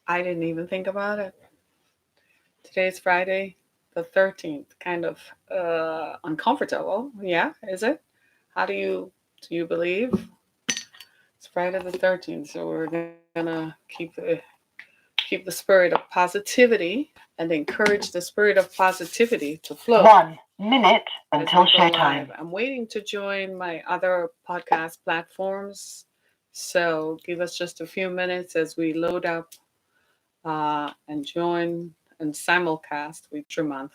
I didn't even think about it. Today's Friday, the 13th. Kind of uncomfortable. Yeah, is it? How do you believe? It's Friday the 13th, so we're gonna keep the spirit of positivity and encourage the spirit of positivity to flow 1 minute as we until go live. showtime. I'm waiting to join my other podcast platforms. So give us just a few minutes as we load up and join and simulcast with Month.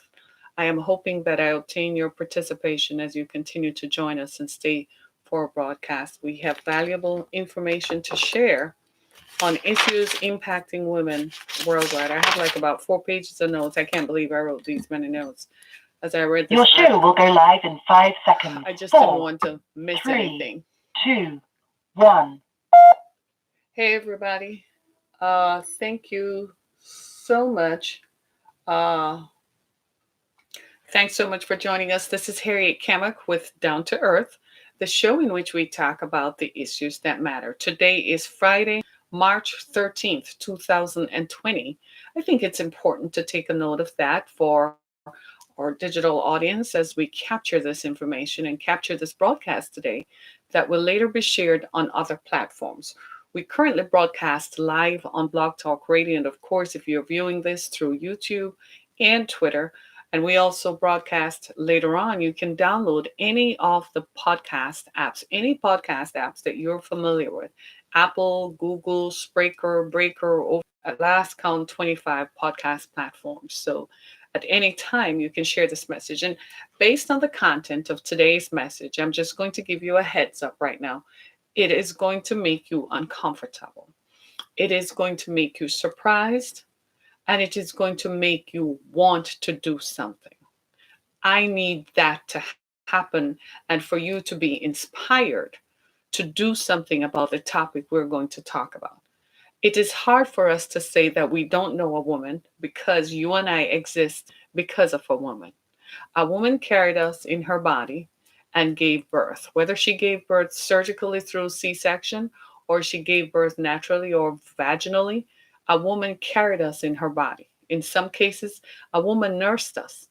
I am hoping that I obtain your participation as you continue to join us and stay for broadcast. We have valuable information to share on issues impacting women worldwide. I have like about 4 pages of notes. I can't believe I wrote these many notes as I read this Your show will article. go live in 5 seconds. I just didn't 4, want to miss 3, anything. 2, 1. Hey, everybody. Thank you so much. Uh, Thanks so much for joining us. This is Harriet Kamek with Down to Earth, the show in which we talk about the issues that matter. Today is Friday, March 13th, 2020. I think it's important to take a note of that for our digital audience as we capture this information and capture this broadcast today that will later be shared on other platforms. We currently broadcast live on Blog Talk Radio, and of course, if you're viewing this through YouTube and Twitter, and we also broadcast later on, you can download any of the podcast apps, any podcast apps that you're familiar with. Apple, Google, Spreaker, Breaker, over at last count 25 podcast platforms. So at any time, you can share this message. And based on the content of today's message, I'm just going to give you a heads up right now. It is going to make you uncomfortable. It is going to make you surprised, and it is going to make you want to do something. I need that to happen and for you to be inspired to do something about the topic we're going to talk about. It is hard for us to say that we don't know a woman because you and I exist because of a woman. A woman carried us in her body and gave birth. Whether she gave birth surgically through C section or she gave birth naturally or vaginally, a woman carried us in her body. In some cases, a woman nursed us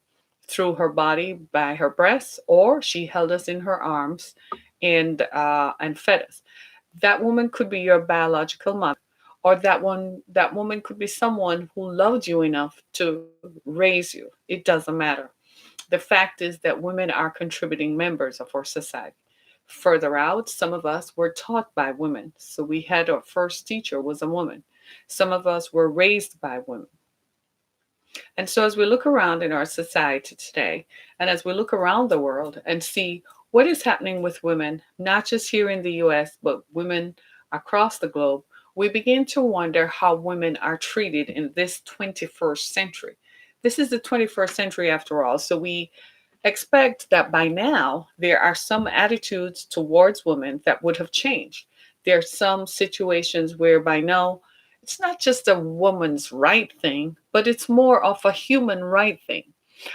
through her body by her breasts, or she held us in her arms and fed us. That woman could be your biological mother, or that woman could be someone who loved you enough to raise you. It doesn't matter. The fact is that women are contributing members of our society. Further out, some of us were taught by women. So we had our first teacher was a woman. Some of us were raised by women. And so as we look around in our society today, and as we look around the world and see what is happening with women, not just here in the US, but women across the globe, we begin to wonder how women are treated in this 21st century. This is the 21st century after all. So we expect that by now there are some attitudes towards women that would have changed. There are some situations where by now it's not just a woman's right thing, but it's more of a human right thing.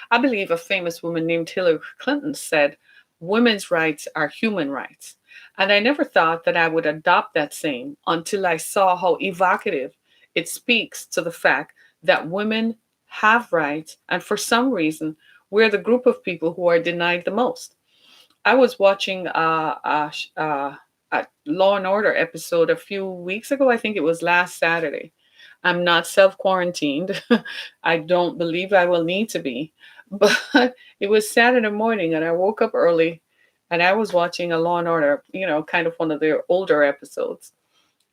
I believe a famous woman named Hillary Clinton said, "Women's rights are human rights." And I never thought that I would adopt that saying until I saw how evocative it speaks to the fact that women have rights, and for some reason, we're the group of people who are denied the most. I was watching a Law and Order episode a few weeks ago. I think it was last Saturday. I'm not self quarantined. I don't believe I will need to be. But it was Saturday morning and I woke up early and I was watching a Law and Order, kind of one of their older episodes.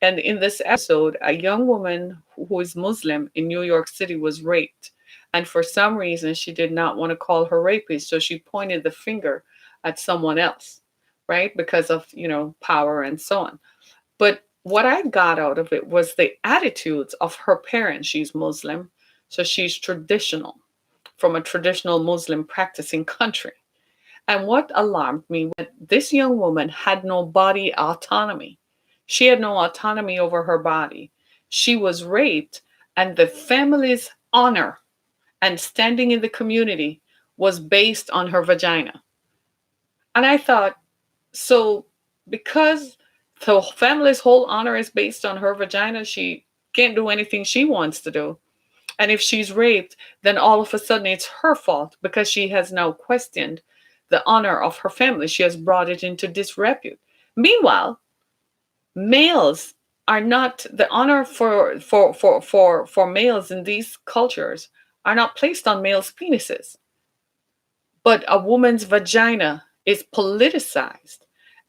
And in this episode, a young woman who is Muslim in New York City was raped. And for some reason, she did not want to call her rapist. So she pointed the finger at someone else, right? Because of, power and so on. But what I got out of it was the attitudes of her parents. She's Muslim, so she's traditional, from a traditional Muslim practicing country. And what alarmed me was this young woman had no body autonomy. She had no autonomy over her body. She was raped, and the family's honor and standing in the community was based on her vagina. And I thought, so because So family's whole honor is based on her vagina. She can't do anything she wants to do. And if she's raped, then all of a sudden it's her fault because she has now questioned the honor of her family. She has brought it into disrepute. Meanwhile, males are not the honor for males in these cultures are not placed on males' penises, but a woman's vagina is politicized,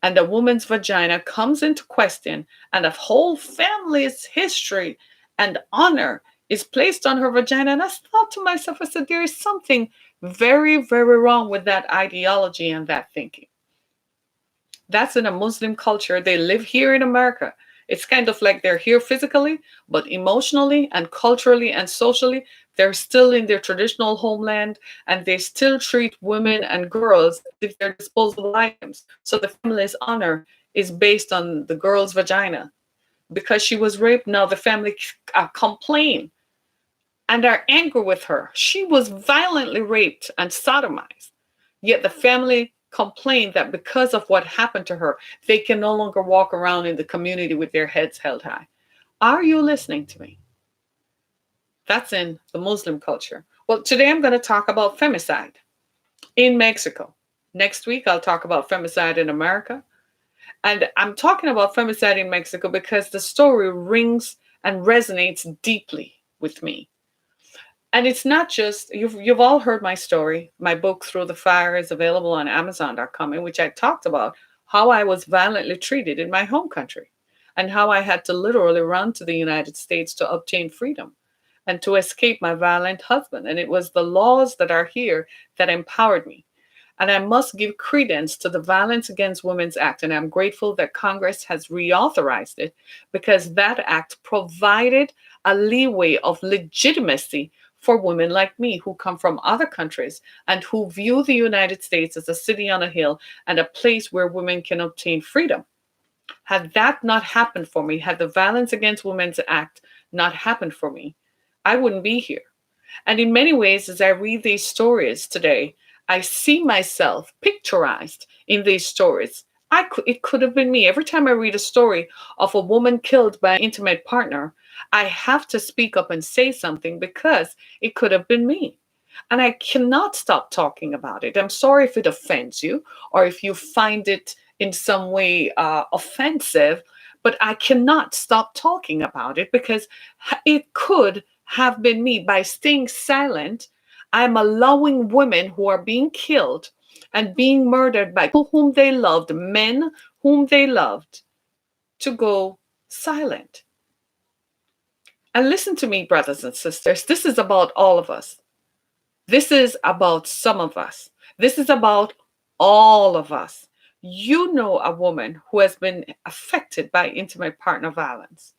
and a woman's vagina comes into question, and a whole family's history and honor is placed on her vagina. And I thought to myself, I said, there is something very, very wrong with that ideology and that thinking. That's in a Muslim culture. They live here in America. It's kind of like they're here physically, but emotionally and culturally and socially, they're still in their traditional homeland, and they still treat women and girls as if they're disposable items. So the family's honor is based on the girl's vagina. Because she was raped, now the family complain and are angry with her. She was violently raped and sodomized. Yet the family complained that because of what happened to her, they can no longer walk around in the community with their heads held high. Are you listening to me? That's in the Muslim culture. Well, today I'm going to talk about femicide in Mexico. Next week, I'll talk about femicide in America. And I'm talking about femicide in Mexico because the story rings and resonates deeply with me. And it's not just, you've all heard my story. My book, Through the Fire, is available on Amazon.com, in which I talked about how I was violently treated in my home country and how I had to literally run to the United States to obtain freedom and to escape my violent husband. And it was the laws that are here that empowered me. And I must give credence to the Violence Against Women's Act. And I'm grateful that Congress has reauthorized it because that act provided a leeway of legitimacy for women like me who come from other countries and who view the United States as a city on a hill and a place where women can obtain freedom. Had that not happened for me, had the Violence Against Women's Act not happened for me, I wouldn't be here. And in many ways, as I read these stories today, I see myself picturized in these stories. It could have been me. Every time I read a story of a woman killed by an intimate partner, I have to speak up and say something because it could have been me. And I cannot stop talking about it. I'm sorry if it offends you or if you find it in some way offensive, but I cannot stop talking about it because it could have been me. By staying silent, I'm allowing women who are being killed and being murdered by people whom they loved, men whom they loved, to go silent. And listen to me, brothers and sisters, this is about all of us. This is about some of us. This is about all of us. You know a woman who has been affected by intimate partner violence.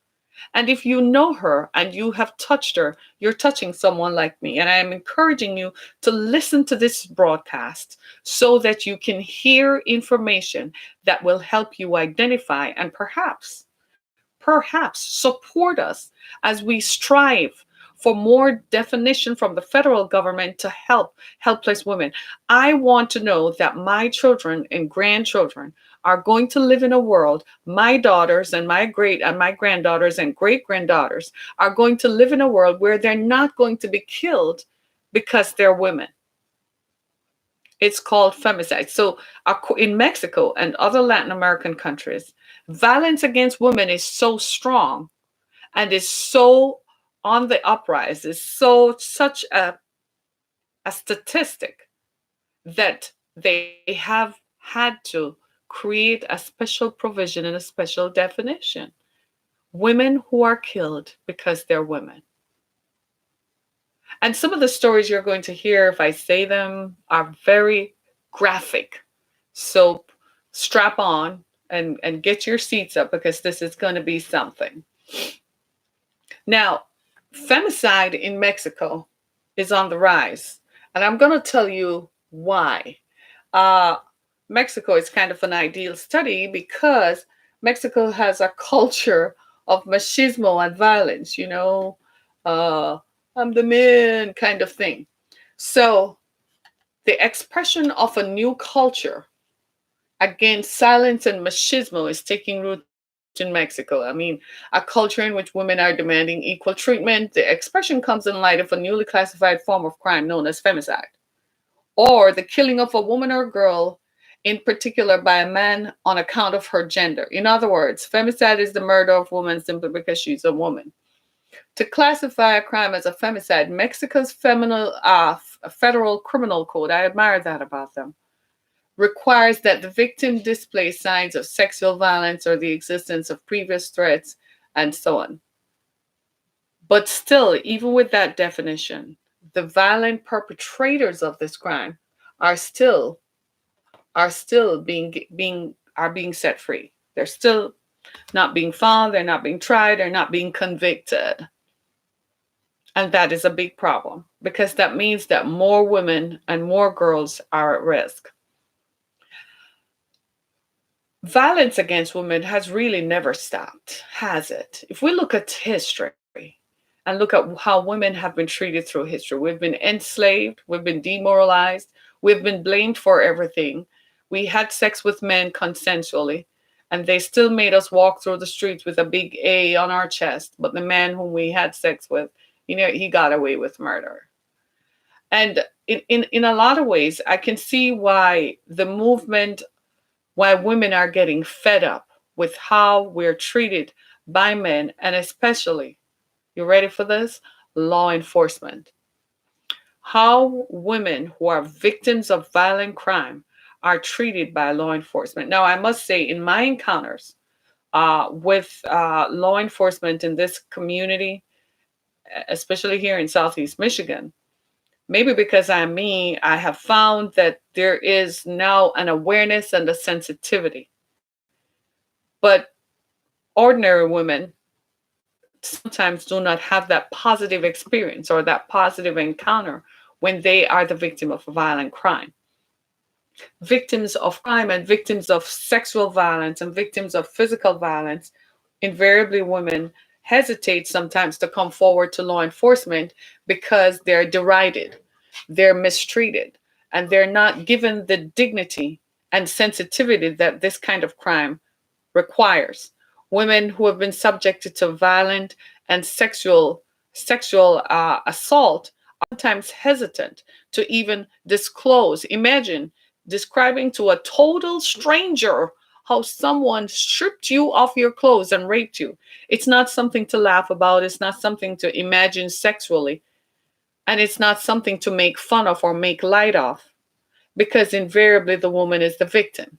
And if you know her and you have touched her, you're touching someone like me. And I am encouraging you to listen to this broadcast so that you can hear information that will help you identify and perhaps support us as we strive for more definition from the federal government to help helpless women. I want to know that my children and grandchildren are going to live in a world, my daughters and my granddaughters and great granddaughters are going to live in a world where they're not going to be killed because they're women. It's called femicide. So in Mexico and other Latin American countries, violence against women is so strong and is so on the uprise, is such a statistic that they have had to create a special provision and a special definition. Women who are killed because they're women. And some of the stories you're going to hear, if I say them, are very graphic. So strap on and get your seats up because this is going to be something. Now, femicide in Mexico is on the rise. And I'm going to tell you why. Mexico is kind of an ideal study because Mexico has a culture of machismo and violence, I'm the man kind of thing. So the expression of a new culture against silence and machismo is taking root in Mexico. I mean, a culture in which women are demanding equal treatment. The expression comes in light of a newly classified form of crime known as femicide, or the killing of a woman or girl, in particular by a man on account of her gender. In other words, femicide is the murder of a woman simply because she's a woman. To classify a crime as a femicide, Mexico's federal criminal code, I admire that about them, requires that the victim display signs of sexual violence or the existence of previous threats and so on. But still, even with that definition, the violent perpetrators of this crime are still being set free. They're still not being found, they're not being tried, they're not being convicted. And that is a big problem, because that means that more women and more girls are at risk. Violence against women has really never stopped, has it? If we look at history and look at how women have been treated through history, we've been enslaved, we've been demoralized, we've been blamed for everything. We had sex with men consensually, and they still made us walk through the streets with a big A on our chest. But the man whom we had sex with, he got away with murder. And in a lot of ways, I can see why women are getting fed up with how we're treated by men, and especially, you ready for this? Law enforcement. How women who are victims of violent crime are treated by law enforcement. Now, I must say, in my encounters with law enforcement in this community, especially here in Southeast Michigan, maybe because I'm me, I have found that there is now an awareness and a sensitivity. But ordinary women sometimes do not have that positive experience or that positive encounter when they are the victim of a violent crime. Victims of crime and victims of sexual violence and victims of physical violence, invariably women hesitate sometimes to come forward to law enforcement because they're derided, they're mistreated, and they're not given the dignity and sensitivity that this kind of crime requires. Women who have been subjected to violent and sexual assault are sometimes hesitant to even disclose. Imagine describing to a total stranger how someone stripped you of your clothes and raped you. It's not something to laugh about. It's not something to imagine sexually. And it's not something to make fun of or make light of, because invariably the woman is the victim.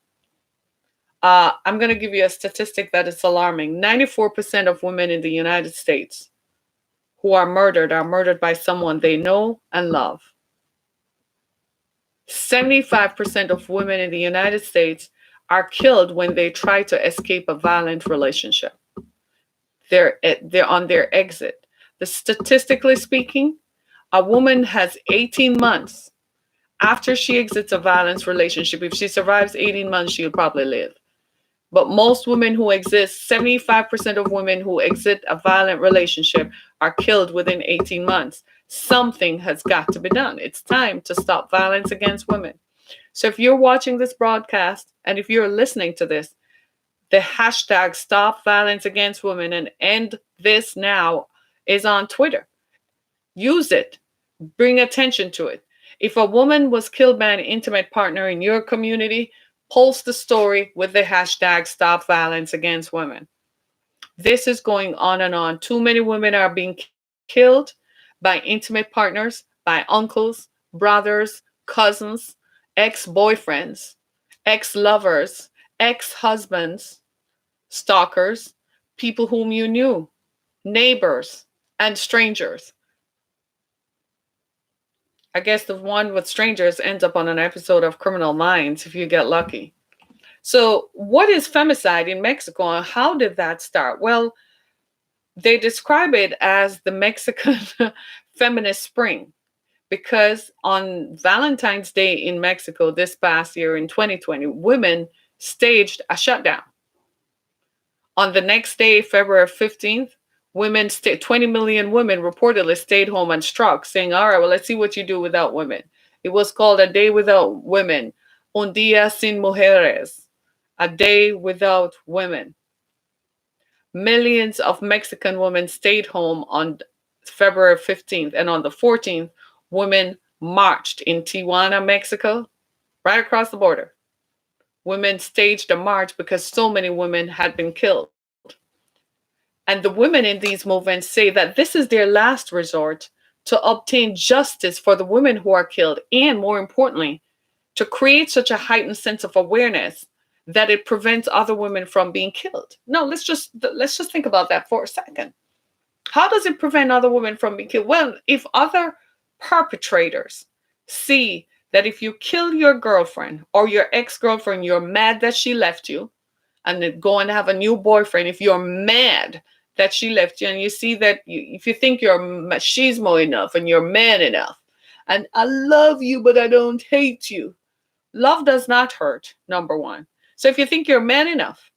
I'm going to give you a statistic that is alarming. 94% of women in the United States who are murdered by someone they know and love. 75% of women in the United States are killed when they try to escape a violent relationship. They're on their exit. Statistically speaking, a woman has 18 months after she exits a violent relationship. If she survives 18 months, she'll probably live. But most women who exist, 75% of women who exit a violent relationship are killed within 18 months. Something has got to be done. It's time to stop violence against women. So if you're watching this broadcast and if you're listening to this, the hashtag Stop Violence Against Women and End This Now is on Twitter. Use it. Bring attention to it. If a woman was killed by an intimate partner in your community, post the story with the hashtag Stop Violence Against Women. This is going on and on. Too many women are being killed by intimate partners, by uncles, brothers, cousins, ex-boyfriends, ex-lovers, ex-husbands, stalkers, people whom you knew, neighbors, and strangers. I guess the one with strangers ends up on an episode of Criminal Minds if you get lucky. So what is femicide in Mexico and how did that start? Well, they describe it as the Mexican feminist spring, because on Valentine's Day in Mexico this past year in 2020, women staged a shutdown. On the next day, February 15th, 20 million women reportedly stayed home and struck, saying, all right, well, let's see what you do without women. It was called a day without women, un día sin mujeres, a day without women. Millions of Mexican women stayed home on February 15th, and on the 14th, women marched in Tijuana, Mexico, right across the border. Women staged a march because so many women had been killed. And the women in these movements say that this is their last resort to obtain justice for the women who are killed, and more importantly, to create such a heightened sense of awareness that it prevents other women from being killed. No, let's just think about that for a second. How does it prevent other women from being killed? Well, if other perpetrators see that if you kill your girlfriend or your ex-girlfriend, you're mad that she left you, and then go and have a new boyfriend, if you're mad that she left you, and you see that if you think you're machismo enough and you're man enough, and I love you but I don't hate you. Love does not hurt, number one. So if you think you're man enough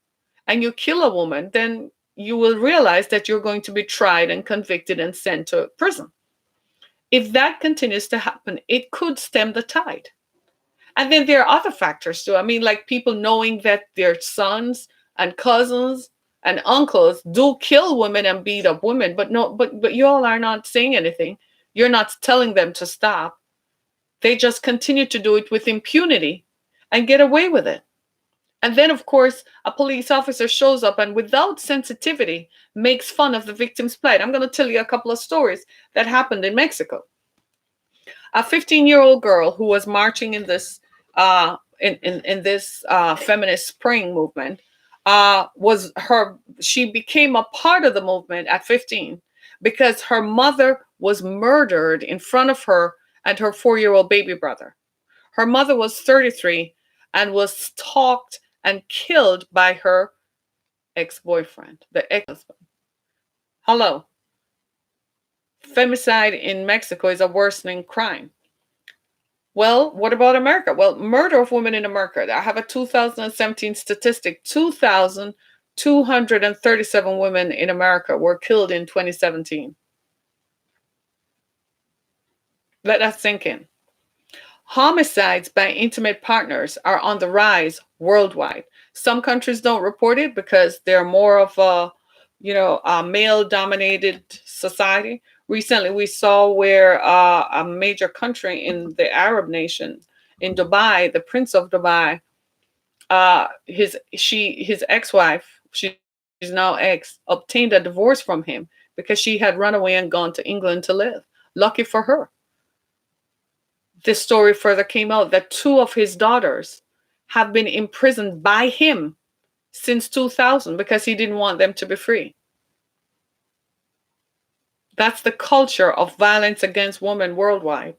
and you kill a woman, then you will realize that you're going to be tried and convicted and sent to prison. If that continues to happen, it could stem the tide. And then there are other factors too. I mean, like people knowing that their sons and cousins and uncles do kill women and beat up women, but no, but you all are not saying anything. You're not telling them to stop. They just continue to do it with impunity and get away with it. And then, of course, a police officer shows up and without sensitivity makes fun of the victim's plight. I'm going to tell you a couple of stories that happened in Mexico. A 15-year-old girl who was marching in this feminist spring movement she became a part of the movement at 15 because her mother was murdered in front of her and her 4-year-old baby brother. Her mother was 33 and was stalked and killed by her ex-boyfriend, the ex-husband. Hello. Femicide in Mexico is a worsening crime. Well, what about America? Well, murder of women in America. I have a 2017 statistic. 2,237 women in America were killed in 2017. Let that sink in. Homicides by intimate partners are on the rise worldwide. Some countries don't report it because they're more of a male-dominated society. Recently, we saw where a major country in the Arab nation, in Dubai, the Prince of Dubai, his ex-wife, she's now ex, obtained a divorce from him because she had run away and gone to England to live. Lucky for her. This story further came out that 2 of his daughters have been imprisoned by him since 2000 because he didn't want them to be free. That's the culture of violence against women worldwide.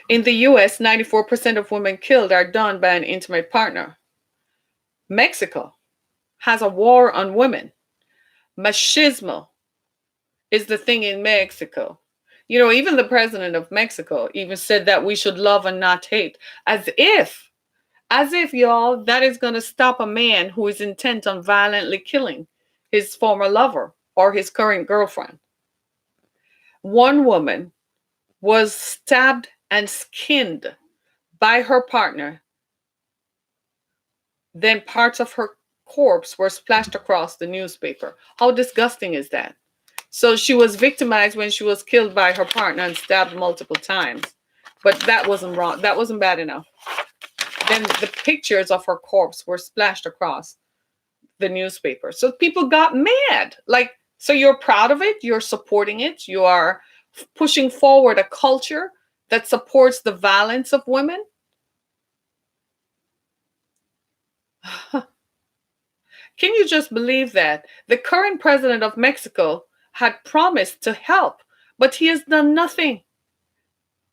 In the US, 94% of women killed are done by an intimate partner. Mexico has a war on women. Machismo is the thing in Mexico. Even the president of Mexico even said that we should love and not hate, as if, y'all, that is going to stop a man who is intent on violently killing his former lover or his current girlfriend. One woman was stabbed and skinned by her partner. Then parts of her corpse were splashed across the newspaper. How disgusting is that? So she was victimized when she was killed by her partner and stabbed multiple times. But that wasn't wrong. That wasn't bad enough. Then the pictures of her corpse were splashed across the newspaper. So people got mad. So you're proud of it. You're supporting it. You are pushing forward a culture that supports the violence of women. Can you just believe that? The current president of Mexico had promised to help, but he has done nothing.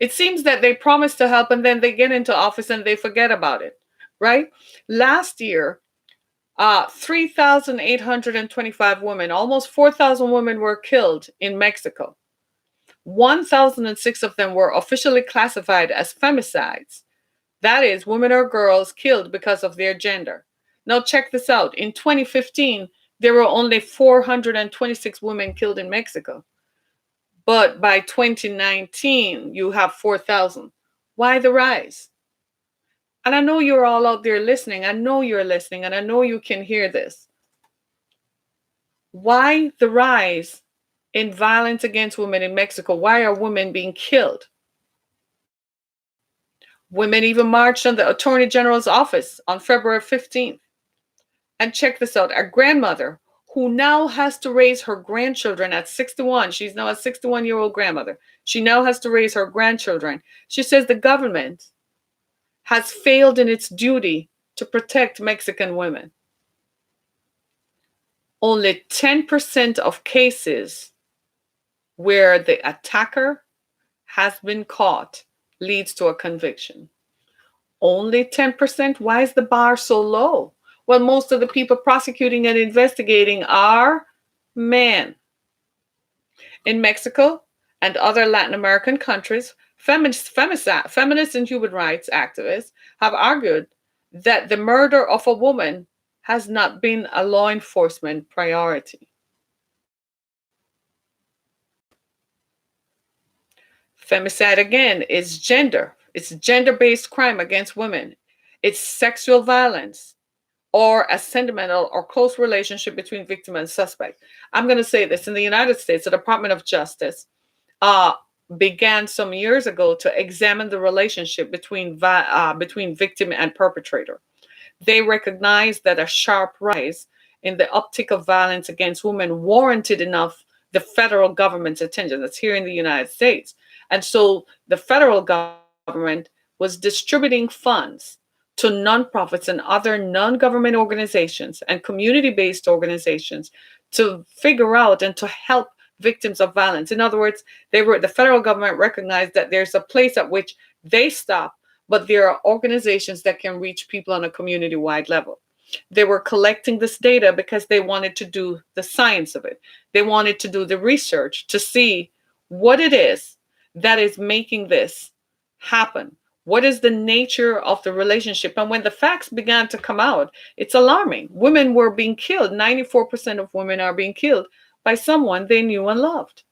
It seems that they promise to help and then they get into office and they forget about it, right? Last year, 3,825 women, almost 4,000 women were killed in Mexico. 1,006 of them were officially classified as femicides. That is, women or girls killed because of their gender. Now check this out. In 2015, there were only 426 women killed in Mexico. But by 2019, you have 4,000. Why the rise? And I know you're all out there listening. I know you're listening, and I know you can hear this. Why the rise in violence against women in Mexico? Why are women being killed? Women even marched on the Attorney General's office on February 15th. And check this out, a grandmother who now has to raise her grandchildren at 61. She's now a 61-year-old grandmother. She now has to raise her grandchildren. She says the government has failed in its duty to protect Mexican women. Only 10% of cases where the attacker has been caught leads to a conviction. Only 10%? Why is the bar so low? Well, most of the people prosecuting and investigating are men. In Mexico and other Latin American countries, feminists and human rights activists have argued that the murder of a woman has not been a law enforcement priority. Femicide, again, is gender. It's gender-based crime against women. It's sexual violence or a sentimental or close relationship between victim and suspect. I'm going to say this. In the United States, the Department of Justice began some years ago to examine the relationship between victim and perpetrator. They recognized that a sharp rise in the uptick of violence against women warranted enough the federal government's attention. That's here in the United States. And so the federal government was distributing funds to nonprofits and other non-government organizations and community-based organizations to figure out and to help victims of violence. In other words, the federal government recognized that there's a place at which they stop, but there are organizations that can reach people on a community-wide level. They were collecting this data because they wanted to do the science of it. They wanted to do the research to see what it is that is making this happen. What is the nature of the relationship? And when the facts began to come out, it's alarming. Women were being killed. 94% of women are being killed by someone they knew and loved.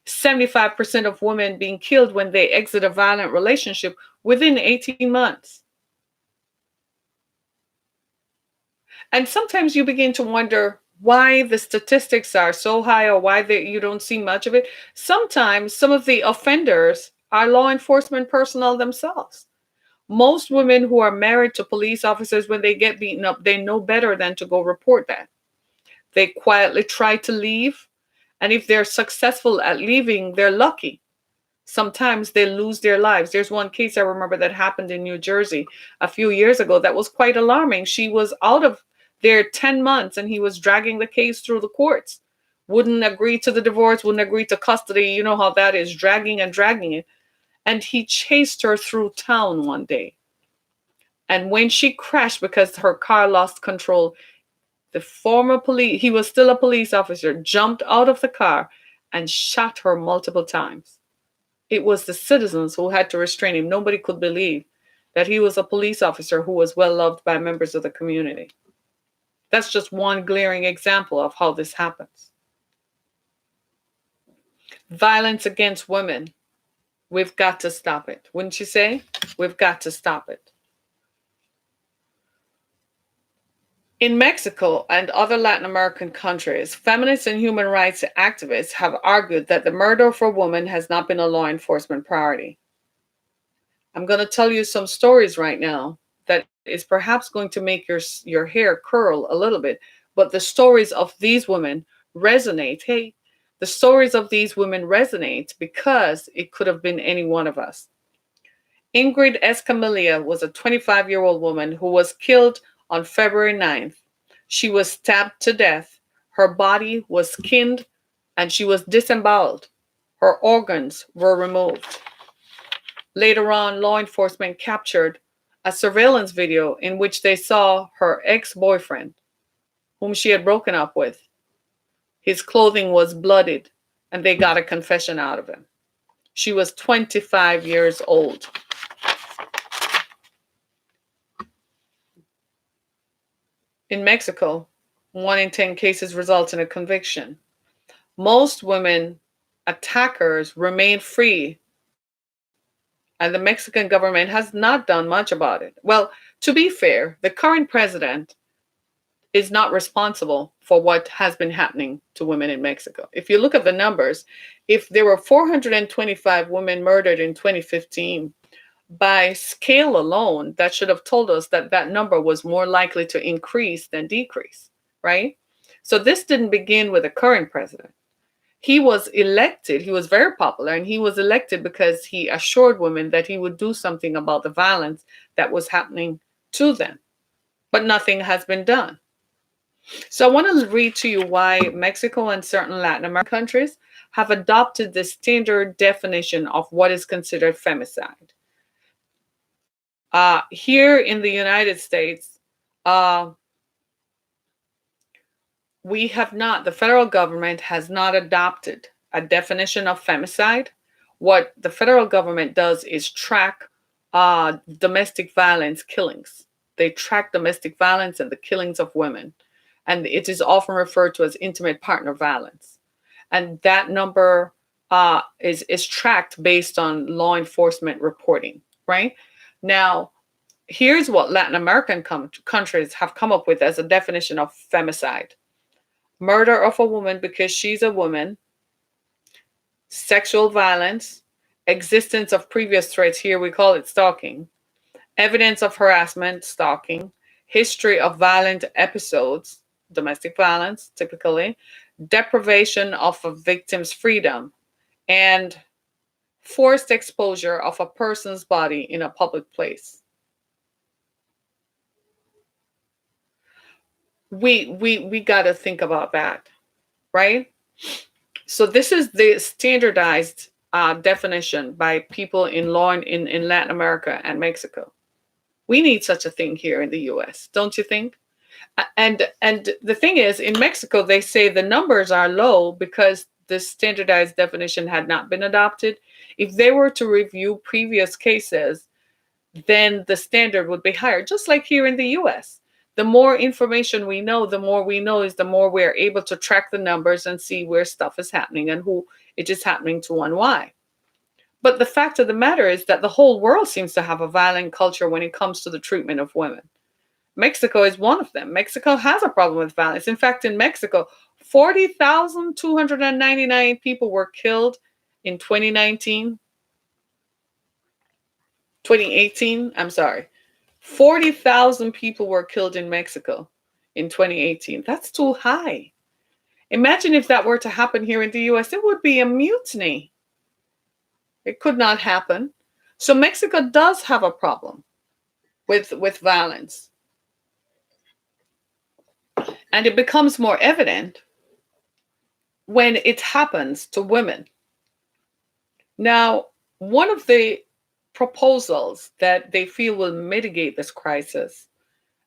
75% of women being killed when they exit a violent relationship within 18 months. And sometimes you begin to wonder why the statistics are so high or why you don't see much of it. Sometimes some of the offenders are law enforcement personnel themselves. Most women who are married to police officers, when they get beaten up, they know better than to go report that. They quietly try to leave. And if they're successful at leaving, they're lucky. Sometimes they lose their lives. There's one case I remember that happened in New Jersey a few years ago that was quite alarming. She was out of there 10 months and he was dragging the case through the courts. Wouldn't agree to the divorce, wouldn't agree to custody. You know how that is, dragging and dragging it. And he chased her through town one day. And when she crashed because her car lost control, the former police, he was still a police officer, jumped out of the car and shot her multiple times. It was the citizens who had to restrain him. Nobody could believe that he was a police officer who was well loved by members of the community. That's just one glaring example of how this happens. Violence against women. We've got to stop it. Wouldn't you say? We've got to stop it. In Mexico and other Latin American countries, feminists and human rights activists have argued that the murder of a woman has not been a law enforcement priority. I'm going to tell you some stories right now that is perhaps going to make your hair curl a little bit, but the stories of these women resonate. Hey, the stories of these women resonate because it could have been any one of us. Ingrid Escamilla was a 25-year-old woman who was killed on February 9th. She was stabbed to death. Her body was skinned and she was disemboweled. Her organs were removed. Later on, law enforcement captured a surveillance video in which they saw her ex-boyfriend, whom she had broken up with. His clothing was bloodied, and they got a confession out of him. She was 25 years old. In Mexico, 1 in 10 cases result in a conviction. Most women attackers remain free And the Mexican government has not done much about it. Well, to be fair, the current president is not responsible for what has been happening to women in Mexico. If you look at the numbers, if there were 425 women murdered in 2015, by scale alone, that should have told us that that number was more likely to increase than decrease, right? So this didn't begin with the current president. He was elected, he was very popular, and he was elected because he assured women that he would do something about the violence that was happening to them. But nothing has been done. So I want to read to you why Mexico and certain Latin American countries have adopted the standard definition of what is considered femicide. Here in the United States, uh, the federal government has not adopted a definition of femicide. What the federal government does is track domestic violence killings. They track domestic violence and the killings of women. And it is often referred to as intimate partner violence. And that number is tracked based on law enforcement reporting, right? Now, here's what Latin American countries have come up with as a definition of femicide: murder of a woman because she's a woman, sexual violence, existence of previous threats, here we call it stalking, evidence of harassment, stalking, history of violent episodes, domestic violence typically, deprivation of a victim's freedom, and forced exposure of a person's body in a public place. We got to think about that, right? So this is the standardized definition by people in law in Latin America and Mexico. We need such a thing here in the US, don't you think? And the thing is, in Mexico, they say the numbers are low because the standardized definition had not been adopted. If they were to review previous cases, then the standard would be higher, just like here in the US. The more information we know, the more we know is the more we're able to track the numbers and see where stuff is happening and who it is happening to and why. But the fact of the matter is that the whole world seems to have a violent culture when it comes to the treatment of women. Mexico is one of them. Mexico has a problem with violence. In fact, in Mexico, 40,299 people were killed in 2018. I'm sorry. 40,000 people were killed in Mexico in 2018. That's too high. Imagine if that were to happen here in the US, it would be a mutiny. It could not happen. So Mexico does have a problem with violence. And it becomes more evident when it happens to women. Now, one of the proposals that they feel will mitigate this crisis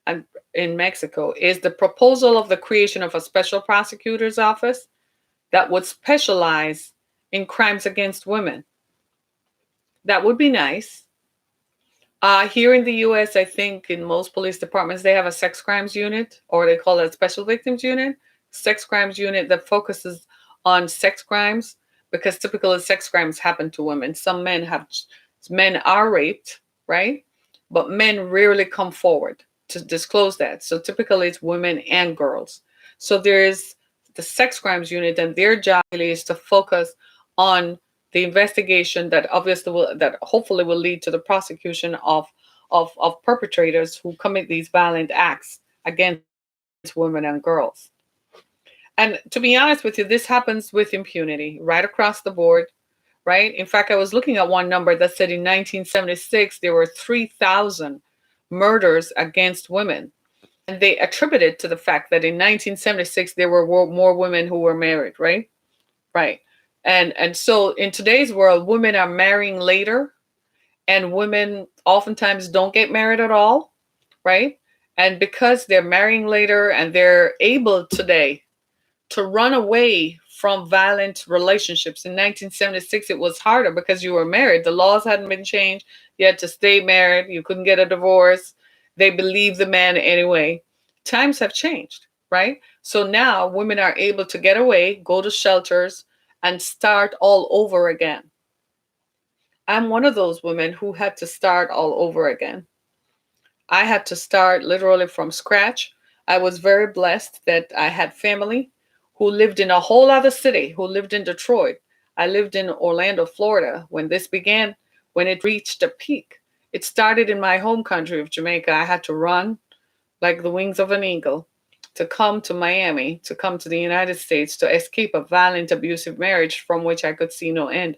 and in Mexico is the proposal of the creation of a special prosecutor's office that would specialize in crimes against women. That would be nice. Here in the US, I think in most police departments, they have a sex crimes unit, or they call it a special victims unit, sex crimes unit that focuses on sex crimes, because typically sex crimes happen to women. Some men are raped, right? But men rarely come forward to disclose that. So typically it's women and girls. So there's the sex crimes unit, and their job really is to focus on the investigation that hopefully will lead to the prosecution of perpetrators who commit these violent acts against women and girls. And to be honest with you, this happens with impunity right across the board, right? In fact, I was looking at one number that said in 1976, there were 3,000 murders against women. And they attributed it to the fact that in 1976, there were more women who were married, right? Right. And so in today's world, women are marrying later, and women oftentimes don't get married at all, right? And because they're marrying later and they're able today to run away from violent relationships. In 1976, it was harder because you were married. The laws hadn't been changed. You had to stay married. You couldn't get a divorce. They believed the man anyway. Times have changed, right? So now women are able to get away, go to shelters, and start all over again. I'm one of those women who had to start all over again. I had to start literally from scratch. I was very blessed that I had family who lived in a whole other city, who lived in Detroit. I lived in Orlando, Florida when this began, when it reached a peak. It started in my home country of Jamaica. I had to run like the wings of an eagle to come to Miami, to come to the United States, to escape a violent, abusive marriage from which I could see no end.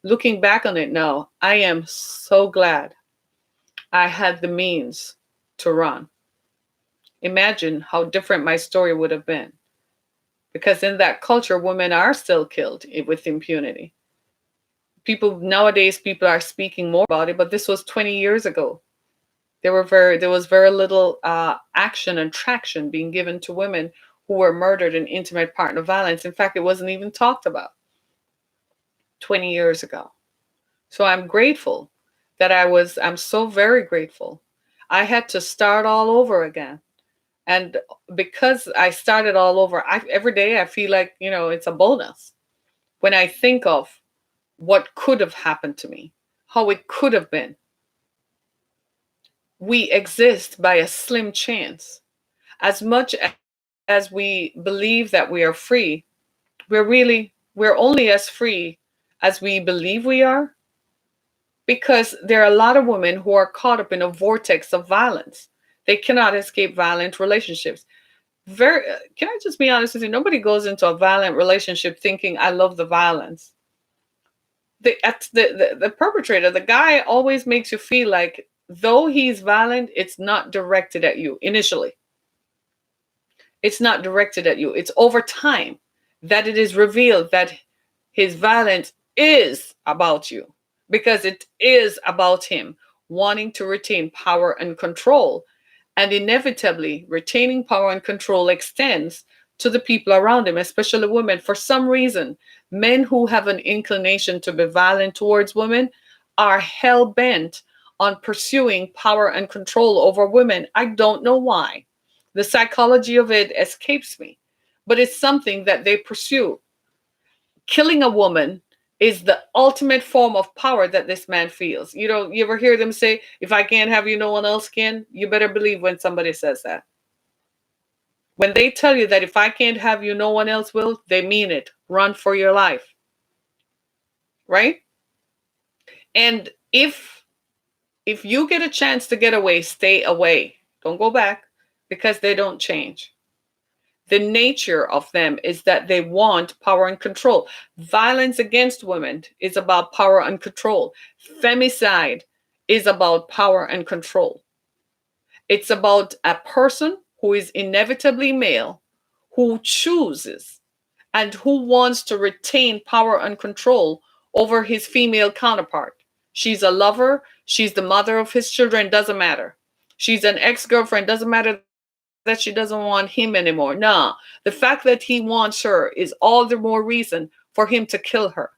Looking back on it now, I am so glad I had the means to run. Imagine how different my story would have been. Because in that culture, women are still killed with impunity. People nowadays, people are speaking more about it, but this was 20 years ago. There was very little action and traction being given to women who were murdered in intimate partner violence. In fact, it wasn't even talked about 20 years ago. So I'm grateful I'm so very grateful. I had to start all over again. And because I started all over, every day I feel like, it's a bonus. When I think of what could have happened to me, how it could have been, we exist by a slim chance. As much as we believe that we are free, we're only as free as we believe we are, because there are a lot of women who are caught up in a vortex of violence. They cannot escape violent relationships. Can I just be honest with you? Nobody goes into a violent relationship thinking, I love the violence. The perpetrator, the guy, always makes you feel like though he's violent, it's not directed at you initially. It's not directed at you. It's over time that it is revealed that his violence is about you, because it is about him wanting to retain power and control. And inevitably, retaining power and control extends to the people around him, especially women. For some reason, men who have an inclination to be violent towards women are hell bent on pursuing power and control over women. I don't know why. The psychology of it escapes me, but it's something that they pursue. Killing a woman is the ultimate form of power that this man feels. You ever hear them say, if I can't have you, no one else can? You better believe when somebody says that. When they tell you that if I can't have you, no one else will, they mean it. Run for your life. Right? And if you get a chance to get away, stay away. Don't go back, because they don't change. The nature of them is that they want power and control. Violence against women is about power and control. Femicide is about power and control. It's about a person who is inevitably male, who chooses and who wants to retain power and control over his female counterpart. She's a lover. She's the mother of his children. Doesn't matter. She's an ex-girlfriend. Doesn't matter that she doesn't want him anymore. No, the fact that he wants her is all the more reason for him to kill her.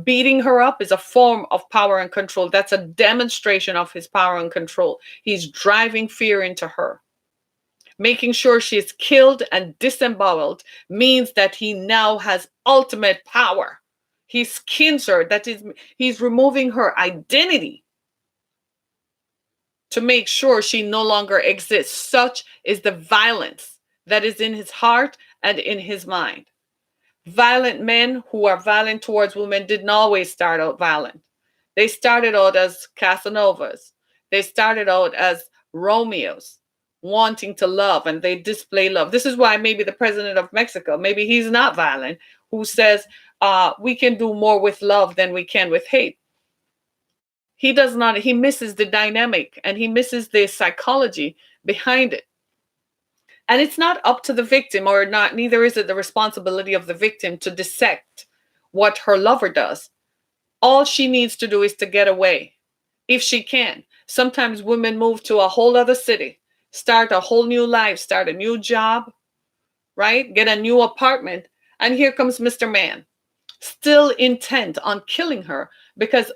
Beating her up is a form of power and control. That's a demonstration of his power and control. He's driving fear into her. Making sure she's killed and disemboweled means that he now has ultimate power. He skins her. That is, he's removing her identity to make sure she no longer exists. Such is the violence that is in his heart and in his mind. Violent men who are violent towards women didn't always start out violent. They started out as Casanovas. They started out as Romeos, wanting to love, and they display love. This is why maybe the president of Mexico, maybe he's not violent, who says we can do more with love than we can with hate. He does not, he misses the dynamic and he misses the psychology behind it. And it's not up to the victim, or not, neither is it the responsibility of the victim to dissect what her lover does. All she needs to do is to get away, if she can. Sometimes women move to a whole other city, start a whole new life, start a new job, right? Get a new apartment. And here comes Mr. Man, still intent on killing her, because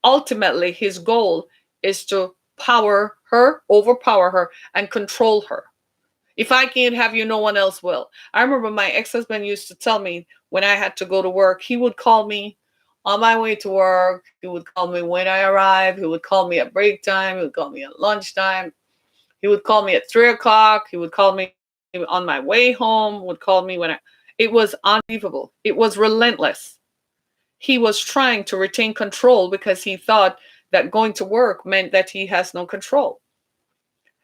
ultimately his goal is to power her, overpower her, and control her. If I can't have you, no one else will. I remember my ex-husband used to tell me when I had to go to work, he would call me on my way to work. He would call me when I arrived. He would call me at break time. He would call me at lunchtime. He would call me at 3 o'clock. He would call me on my way home. Would call me when I. It was unbelievable. It was relentless. He was trying to retain control because he thought that going to work meant that he has no control.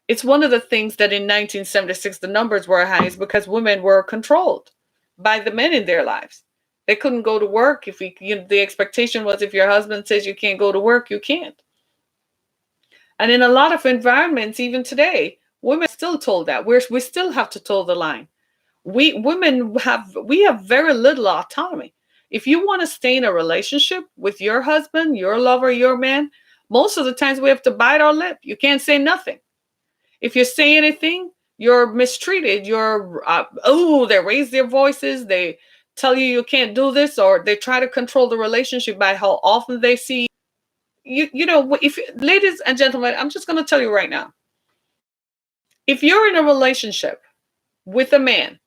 It's one of the things that in 1976 the numbers were high is because women were controlled by the men in their lives. They couldn't go to work if the expectation was if your husband says you can't go to work, you can't. And in a lot of environments, even today, women are still told that. We still have to toe the line. We have very little autonomy. If you want to stay in a relationship with your husband, your lover, your man, most of the times we have to bite our lip. You can't say nothing. If you say anything, you're mistreated. They raise their voices. They tell you can't do this, or they try to control the relationship by how often they see you. If ladies and gentlemen, I'm just going to tell you right now, if you're in a relationship with a man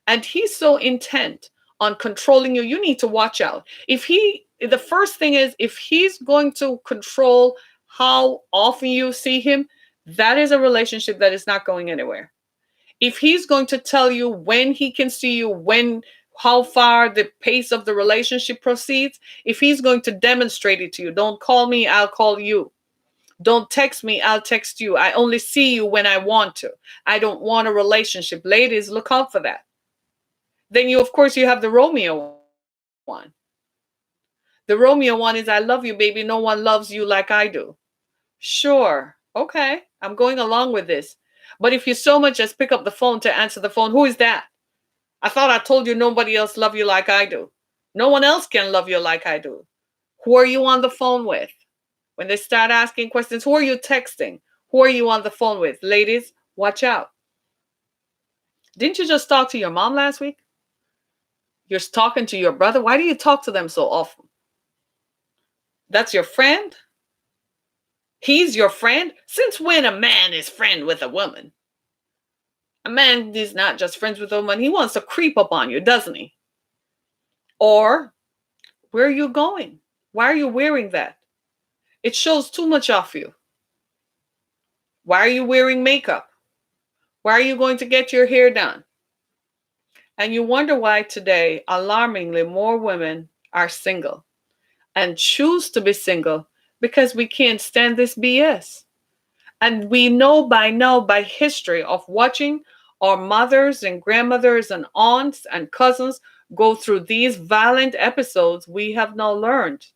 and he's so intent on controlling you, you need to watch out. The first thing is, if he's going to control how often you see him, that is a relationship that is not going anywhere. If he's going to tell you when he can see you, how far the pace of the relationship proceeds, if he's going to demonstrate it to you, don't call me, I'll call you. Don't text me, I'll text you. I only see you when I want to. I don't want a relationship. Ladies, look out for that. Then of course, you have the Romeo one. The Romeo one is, I love you, baby. No one loves you like I do. Sure. Okay. I'm going along with this. But if you so much as pick up the phone to answer the phone, who is that? I thought I told you nobody else love you like I do. No one else can love you like I do. Who are you on the phone with? When they start asking questions, who are you texting? Who are you on the phone with? Ladies, watch out. Didn't you just talk to your mom last week? You're talking to your brother. Why do you talk to them so often? That's your friend? He's your friend? Since when a man is friend with a woman? A man is not just friends with a woman. He wants to creep up on you, doesn't he? Or, where are you going? Why are you wearing that? It shows too much of you. Why are you wearing makeup? Why are you going to get your hair done? And you wonder why today, alarmingly, more women are single and choose to be single because we can't stand this BS. And we know by history of watching our mothers and grandmothers and aunts and cousins go through these violent episodes, we have now learned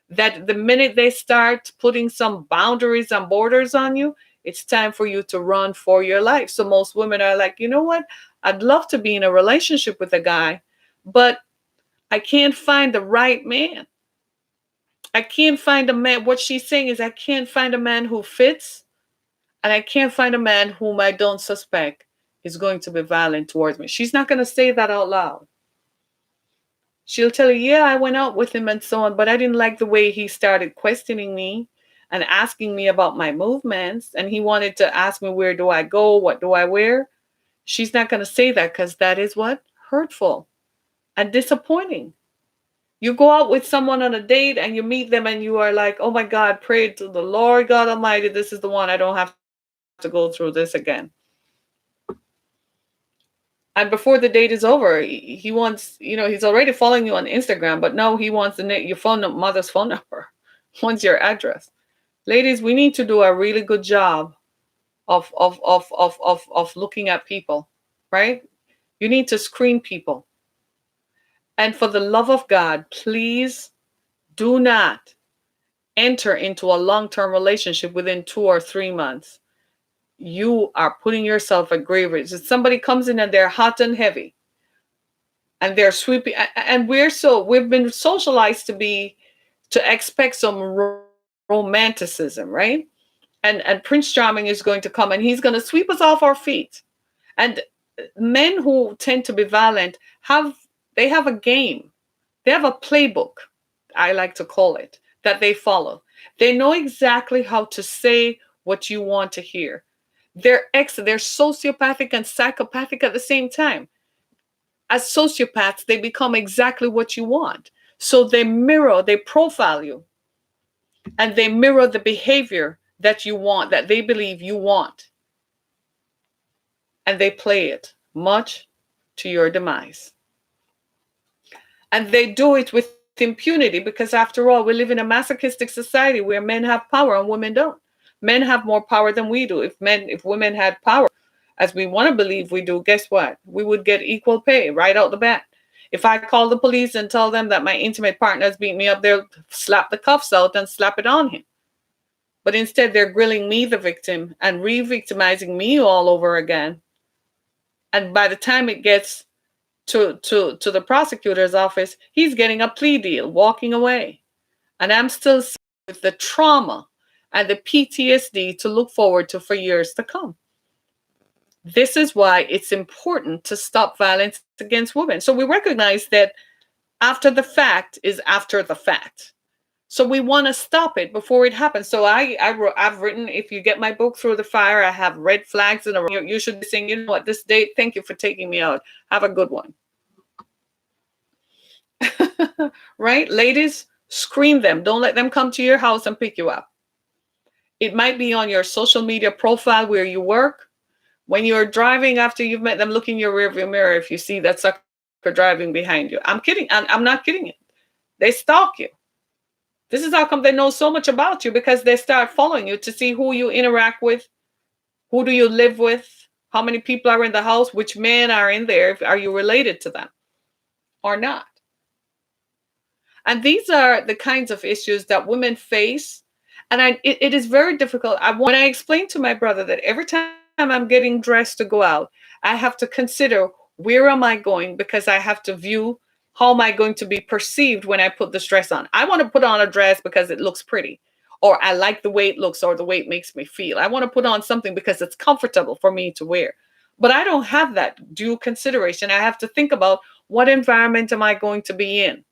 that the minute they start putting some boundaries and borders on you, it's time for you to run for your life. So most women are like, you know what? I'd love to be in a relationship with a guy, but I can't find the right man. I can't find a man. What she's saying is, I can't find a man who fits, and I can't find a man whom I don't suspect is going to be violent towards me. She's not going to say that out loud. She'll tell you, yeah, I went out with him and so on, but I didn't like the way he started questioning me and asking me about my movements. And he wanted to ask me, where do I go? What do I wear? She's not going to say that because that is what? Hurtful and disappointing. You go out with someone on a date and you meet them and you are like, oh my God, pray to the Lord God Almighty. This is the one. I don't have to go through this again. And before the date is over, he wants, he's already following you on Instagram, but no, he wants your mother's phone number, wants your address. Ladies, we need to do a really good job of looking at people, right? You need to screen people. And for the love of God, please do not enter into a long-term relationship within 2 or 3 months. You are putting yourself at grave risk. If somebody comes in and they're hot and heavy and they're sweeping, and we've been socialized to expect some romanticism, right? And Prince Charming is going to come and he's going to sweep us off our feet. And men who tend to be violent have a game. They have a playbook, I like to call it, that they follow. They know exactly how to say what you want to hear. They're sociopathic and psychopathic at the same time. As sociopaths, they become exactly what you want. So they profile you, and they mirror the behavior that you want, that they believe you want. And they play it much to your demise. And they do it with impunity because, after all, we live in a masochistic society where men have power and women don't. Men have more power than we do. If women had power, as we want to believe we do, guess what? We would get equal pay right out the bat. If I call the police and tell them that my intimate partner has beat me up, they'll slap the cuffs out and slap it on him. But instead, they're grilling me, the victim, and re-victimizing me all over again. And by the time it gets to the prosecutor's office, he's getting a plea deal, walking away. And I'm still with the trauma and the PTSD to look forward to for years to come. This is why it's important to stop violence against women. So we recognize that after the fact is after the fact. So we want to stop it before it happens. So I've written, if you get my book, Through the Fire, I have red flags and you should be saying, you know what, this date, thank you for taking me out. Have a good one. Right? Ladies, screen them. Don't let them come to your house and pick you up. It might be on your social media profile where you work. When you're driving after you've met them, look in your rearview mirror if you see that sucker driving behind you. I'm kidding. I'm not kidding you. They stalk you. This is how come they know so much about you, because they start following you to see who you interact with, who do you live with, how many people are in the house, which men are in there, are you related to them or not? And these are the kinds of issues that women face. And it is very difficult. When I explain to my brother that every time I'm getting dressed to go out, I have to consider, where am I going? Because I have to view, how am I going to be perceived when I put this dress on? I want to put on a dress because it looks pretty, or I like the way it looks, or the way it makes me feel. I want to put on something because it's comfortable for me to wear. But I don't have that due consideration. I have to think about, what environment am I going to be in?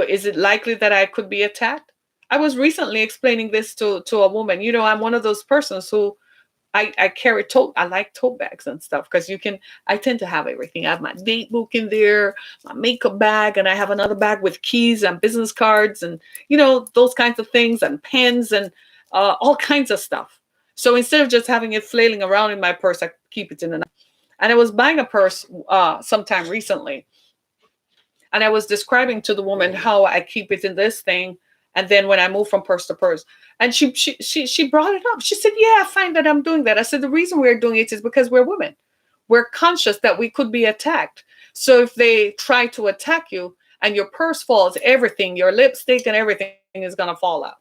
Is it likely that I could be attacked? I was recently explaining this to a woman. You know, I'm one of those persons who I carry I like tote bags and stuff, because I tend to have everything. I have my date book in there, my makeup bag, and I have another bag with keys and business cards and, those kinds of things, and pens and all kinds of stuff. So instead of just having it flailing around in my purse, I keep it in the. And I was buying a purse sometime recently. And I was describing to the woman how I keep it in this thing. And then when I move from purse to purse, and she brought it up. She said, yeah, I find that I'm doing that. I said, the reason we're doing it is because we're women. We're conscious that we could be attacked. So if they try to attack you and your purse falls, everything, your lipstick and everything is going to fall out.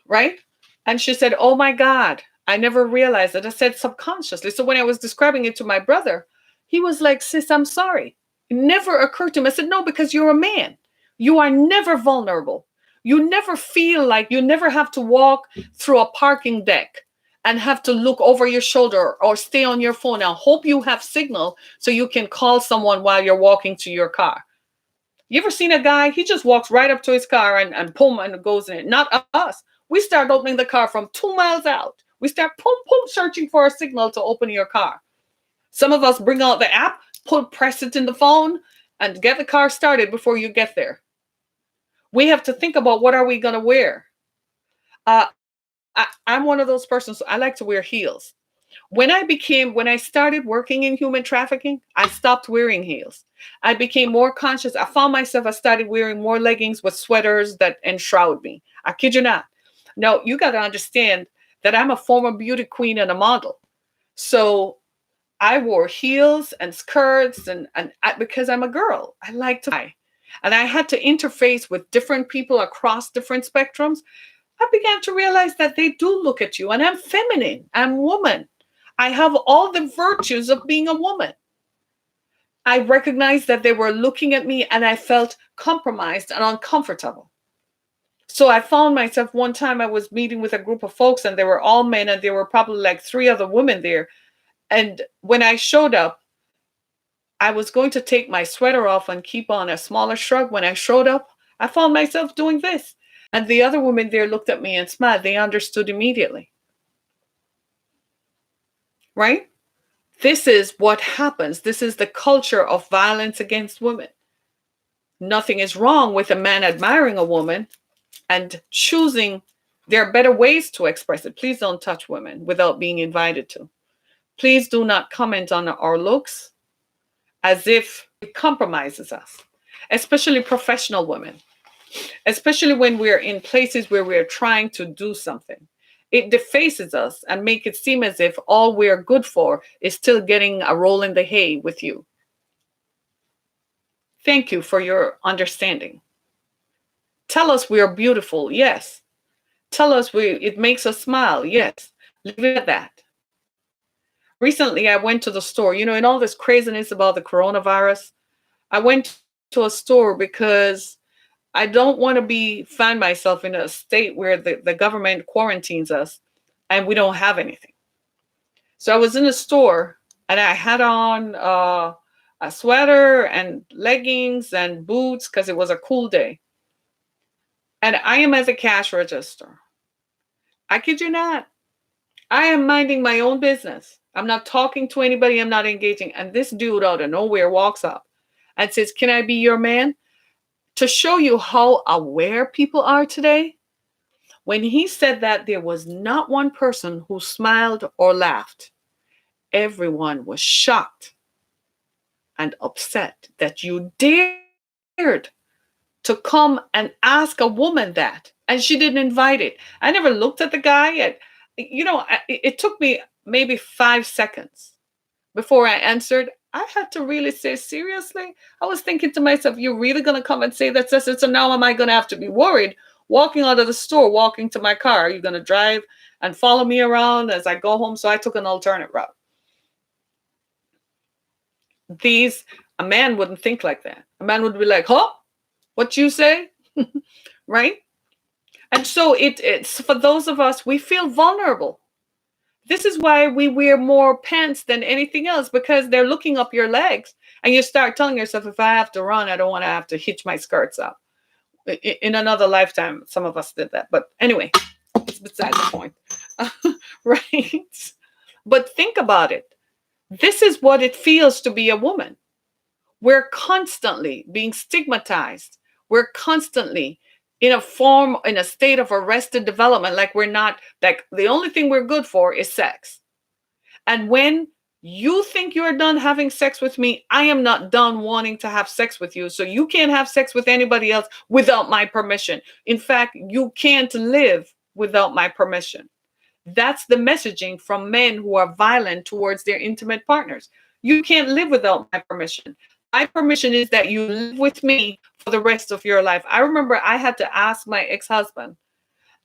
Right? And she said, oh my God, I never realized it. I said, subconsciously. So when I was describing it to my brother, he was like, sis, I'm sorry. It never occurred to him. I said, no, because you're a man. You are never vulnerable. You never feel like you never have to walk through a parking deck and have to look over your shoulder or stay on your phone. Now, hope you have signal so you can call someone while you're walking to your car. You ever seen a guy? He just walks right up to his car and boom, and goes in it. Not us. We start opening the car from 2 miles out. We start searching for a signal to open your car. Some of us bring out the app, press it in the phone, and get the car started before you get there. We have to think about, what are we going to wear? I'm one of those persons. I like to wear heels. When I started working in human trafficking, I stopped wearing heels. I became more conscious. I found myself, I started wearing more leggings with sweaters that enshroud me. I kid you not. Now, you got to understand that I'm a former beauty queen and a model. So I wore heels and skirts because I'm a girl. I like to buy. And I had to interface with different people across different spectrums. I began to realize that they do look at you, and I'm feminine. I'm woman. I have all the virtues of being a woman. I recognized that they were looking at me, and I felt compromised and uncomfortable. So I found myself, one time I was meeting with a group of folks, and they were all men, and there were probably like 3 other women there. And when I showed up, I was going to take my sweater off and keep on a smaller shrug. When I showed up, I found myself doing this. And the other women there looked at me and smiled. They understood immediately. Right? This is what happens. This is the culture of violence against women. nothing is wrong with a man admiring a woman and choosing. There are better ways to express it. Please don't touch women without being invited to. Please do not comment on our looks as if it compromises us, especially professional women, especially when we're in places where we're trying to do something. It defaces us and make it seem as if all we're good for is still getting a roll in the hay with you. Thank you for your understanding. Tell us we are beautiful. Yes. Tell us it makes us smile. Yes. Leave it at that. Recently, I went to the store, in all this craziness about the coronavirus. I went to a store because I don't want to find myself in a state where the government quarantines us and we don't have anything. So I was in a store and I had on a sweater and leggings and boots because it was a cool day. And I am at the cash register. I kid you not. I am minding my own business. I'm not talking to anybody. I'm not engaging. And this dude out of nowhere walks up and says, "Can I be your man?" To show you how aware people are today, when he said that, there was not one person who smiled or laughed. Everyone was shocked and upset that you dared to come and ask a woman that, and she didn't invite it. I never looked at the guy. It took me maybe 5 seconds before I answered. I had to really say, seriously? I was thinking to myself, you're really going to come and say that? So now am I going to have to be worried walking out of the store, walking to my car? Are you going to drive and follow me around as I go home? So I took an alternate route. A man wouldn't think like that. A man would be like, huh? What you say? Right? And so it's for those of us, we feel vulnerable. This is why we wear more pants than anything else, because they're looking up your legs and you start telling yourself, if I have to run, I don't want to have to hitch my skirts up. In another lifetime, some of us did that. But anyway, it's beside the point. Right? But think about it. This is what it feels to be a woman. We're constantly being stigmatized. We're constantly in a state of arrested development, like we're not, like the only thing we're good for is sex. And when you think you're done having sex with me, I am not done wanting to have sex with you. So you can't have sex with anybody else without my permission. In fact, you can't live without my permission. That's the messaging from men who are violent towards their intimate partners. You can't live without my permission. My permission is that you live with me for the rest of your life. I remember I had to ask my ex-husband,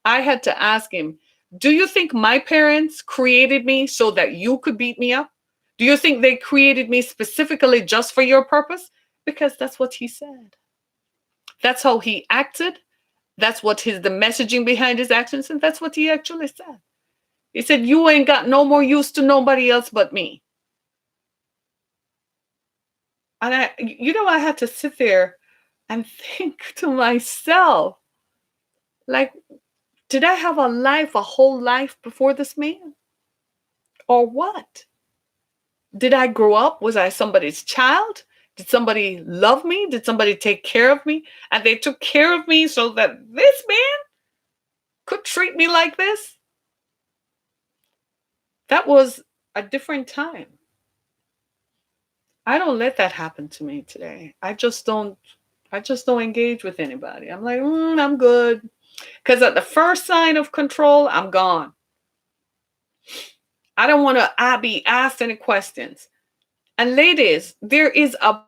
I had to ask him, do you think my parents created me so that you could beat me up? Do you think they created me specifically just for your purpose? Because that's what he said. That's how he acted. That's what the messaging behind his actions, and that's what he actually said. He said, you ain't got no more use to nobody else but me. And I had to sit there and think to myself, like, did I have a whole life before this man? Or what? Did I grow up? Was I somebody's child? Did somebody love me? Did somebody take care of me? And they took care of me so that this man could treat me like this? That was a different time. I don't let that happen to me today. I just don't engage with anybody. I'm like, I'm good. Because at the first sign of control, I'm gone. I don't want to be asked any questions. And ladies, there is a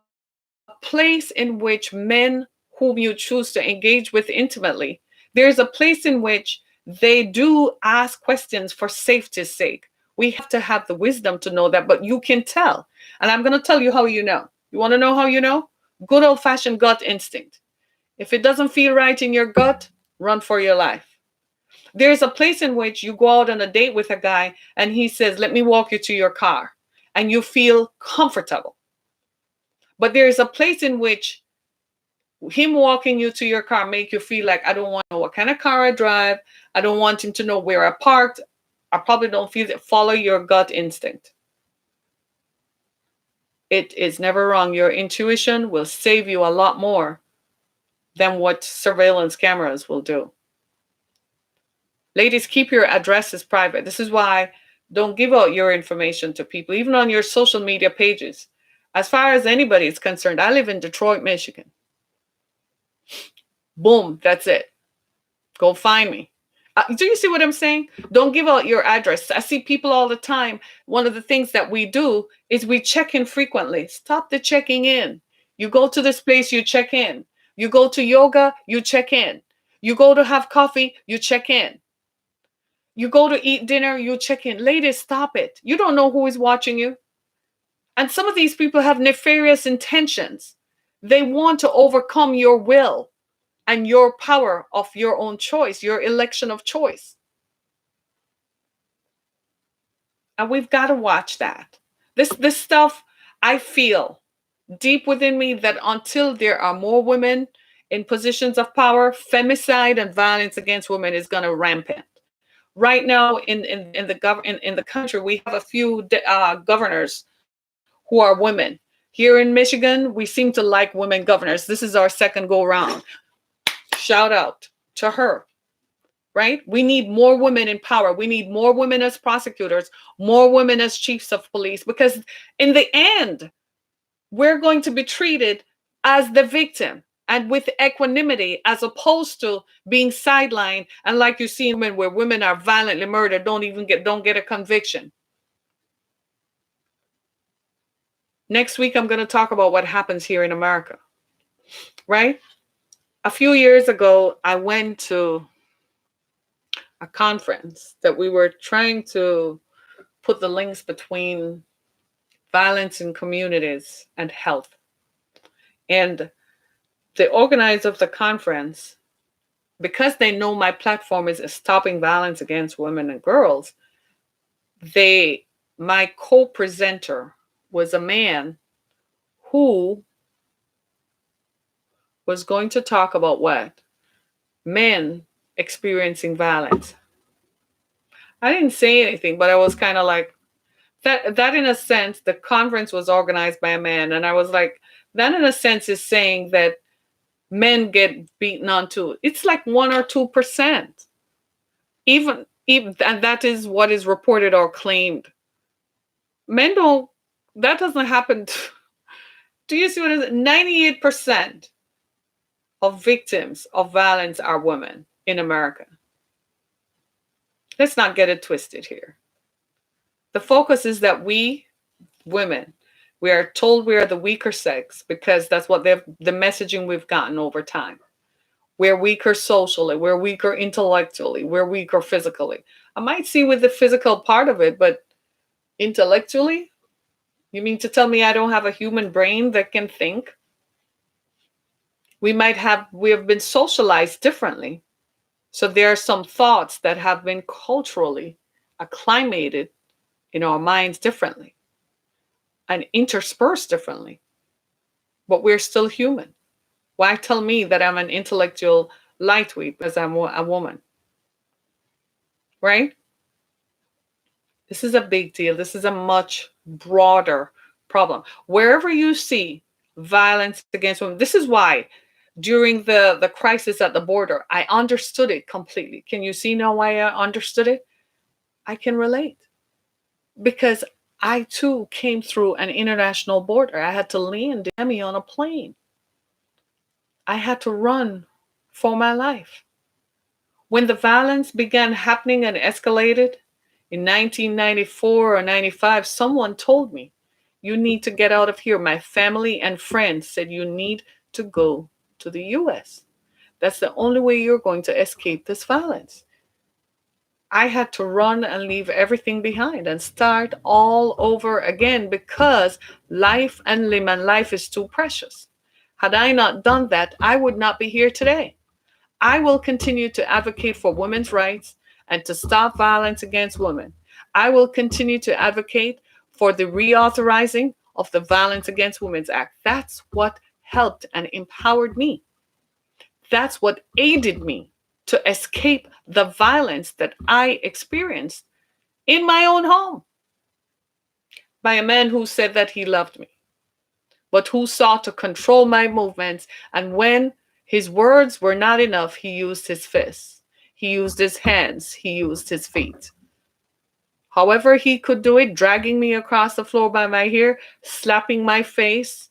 place in which men whom you choose to engage with intimately, there's a place in which they do ask questions for safety's sake. We have to have the wisdom to know that, but you can tell. And I'm going to tell you how you know. You want to know how you know? Good old-fashioned gut instinct. If it doesn't feel right in your gut, run for your life. There's a place in which you go out on a date with a guy and he says, let me walk you to your car. And you feel comfortable. But there's a place in which him walking you to your car make you feel like, I don't want to know what kind of car I drive. I don't want him to know where I parked. I probably don't feel it. Follow your gut instinct. It is never wrong. Your intuition will save you a lot more than what surveillance cameras will do. Ladies, keep your addresses private. This is why don't give out your information to people, even on your social media pages. As far as anybody is concerned, I live in Detroit, Michigan. Boom, that's it. Go find me. Do you see what I'm saying? Don't give out your address. I see people all the time. One of the things that we do is we check in frequently. Stop the checking in. You go to this place, you check in. You go to yoga, you check in. You go to have coffee, you check in. You go to eat dinner, you check in. Ladies, stop it. You don't know who is watching you. And some of these people have nefarious intentions. They want to overcome your will and your power of your own choice, your election of choice. And we've got to watch that. This stuff, I feel deep within me that until there are more women in positions of power, femicide and violence against women is going to rampant. Right now in the country, we have a few governors who are women. Here in Michigan, we seem to like women governors. This is our second go round. Shout out to her, right? We need more women in power. We need more women as prosecutors, more women as chiefs of police, because in the end, we're going to be treated as the victim and with equanimity, as opposed to being sidelined. And like you see women where women are violently murdered, don't get a conviction. Next week, I'm going to talk about what happens here in America, right? A few years ago, I went to a conference that we were trying to put the links between violence in communities and health. And the organizer of the conference, because they know my platform is stopping violence against women and girls, my co-presenter was a man who was going to talk about what? Men experiencing violence. I didn't say anything, but I was kind of like, that in a sense, the conference was organized by a man. And I was like, that in a sense is saying that men get beaten on too. It's like 1 or 2%. Even, and that is what is reported or claimed. Men don't, that doesn't happen. Do you see what it is? 98% of victims of violence are women in America. Let's not get it twisted here. The focus is that we, women, we are told we are the weaker sex because that's what the messaging we've gotten over time. We're weaker socially, we're weaker intellectually, we're weaker physically. I might see with the physical part of it, but intellectually, you mean to tell me I don't have a human brain that can think? We have been socialized differently. So there are some thoughts that have been culturally acclimated in our minds differently and interspersed differently. But we're still human. Why tell me that I'm an intellectual lightweight because I'm a woman? Right? This is a big deal. This is a much broader problem. Wherever you see violence against women, this is why during the crisis at the border, I understood it completely. Can you see now why I understood it? I can relate. Because I too came through an international border. I had to land in Miami on a plane. I had to run for my life. When the violence began happening and escalated in 1994 or 95, someone told me, you need to get out of here. My family and friends said you need to go to the US. That's the only way you're going to escape this violence. I had to run and leave everything behind and start all over again because life and limb and life is too precious. Had I not done that, I would not be here today. I will continue to advocate for women's rights and to stop violence against women. I will continue to advocate for the reauthorizing of the Violence Against Women Act. That's what helped and empowered me. That's what aided me to escape the violence that I experienced in my own home by a man who said that he loved me, but who sought to control my movements. And when His words were not enough. He used his fists. He used his hands. He used his feet. However he could do it, dragging me across the floor by my hair, slapping my face,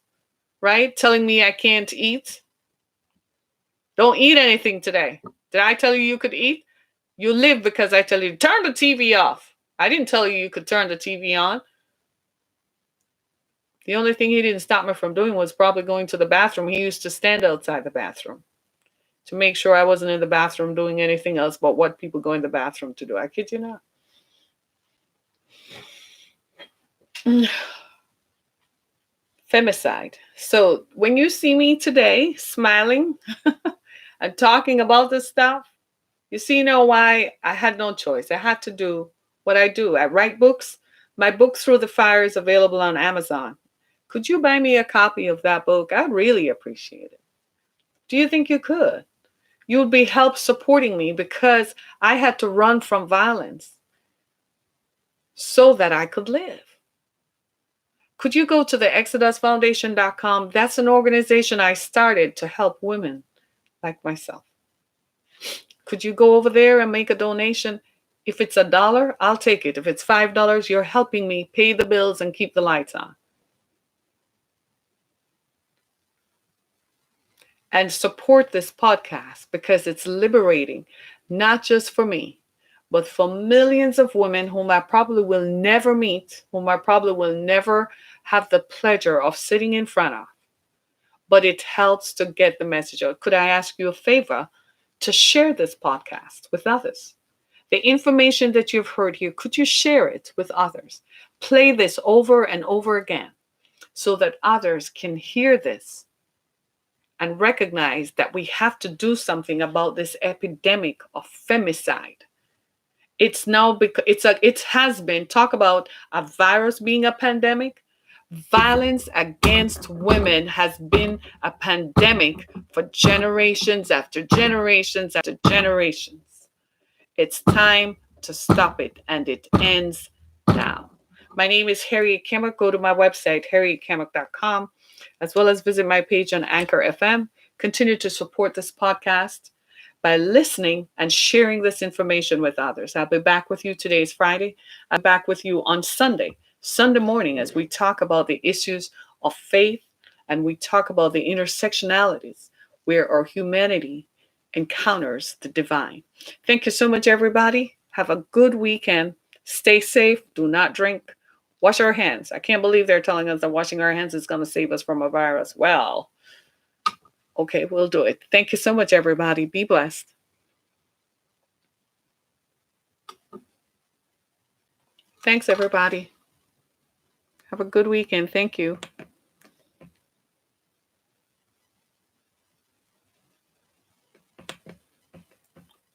right? Telling me I can't eat. Don't eat anything today. Did I tell you you could eat? You live because I tell you, turn the TV off. I didn't tell you you could turn the TV on. The only thing he didn't stop me from doing was probably going to the bathroom. He used to stand outside the bathroom to make sure I wasn't in the bathroom doing anything else but what people go in the bathroom to do. I kid you not. Femicide. So when you see me today smiling and talking about this stuff, you see now why I had no choice. I had to do what I do. I write books. My book, Through the Fire, is available on Amazon. Could you buy me a copy of that book? I'd really appreciate it. Do you think you could? You would be help supporting me because I had to run from violence so that I could live. Could you go to the ExodusFoundation.com? That's an organization I started to help women like myself. Could you go over there and make a donation? If it's $1, I'll take it. If it's $5, you're helping me pay the bills and keep the lights on. And support this podcast because it's liberating, not just for me, but for millions of women whom I probably will never meet, whom I probably will never have the pleasure of sitting in front of. But it helps to get the message out. Could I ask you a favor to share this podcast with others? The information that you've heard here, could you share it with others? Play this over and over again so that others can hear this and recognize that we have to do something about this epidemic of femicide. It's now because it has been, talk about a virus being a pandemic. Violence against women has been a pandemic for generations after generations after generations. It's time to stop it, and it ends now. My name is Harriet Kemmick. Go to my website, harrietkemmick.com, as well as visit my page on Anchor FM. Continue to support this podcast by listening and sharing this information with others. I'll be back with you. Today's Friday. I'm back with you on Sunday morning, as we talk about the issues of faith and we talk about the intersectionalities where our humanity encounters the divine. Thank you so much, everybody. Have a good weekend. Stay safe. Do not drink. Wash our hands. I can't believe they're telling us that washing our hands is going to save us from a virus. Well, okay, we'll do it. Thank you so much, everybody. Be blessed. Thanks, everybody. Have a good weekend. Thank you.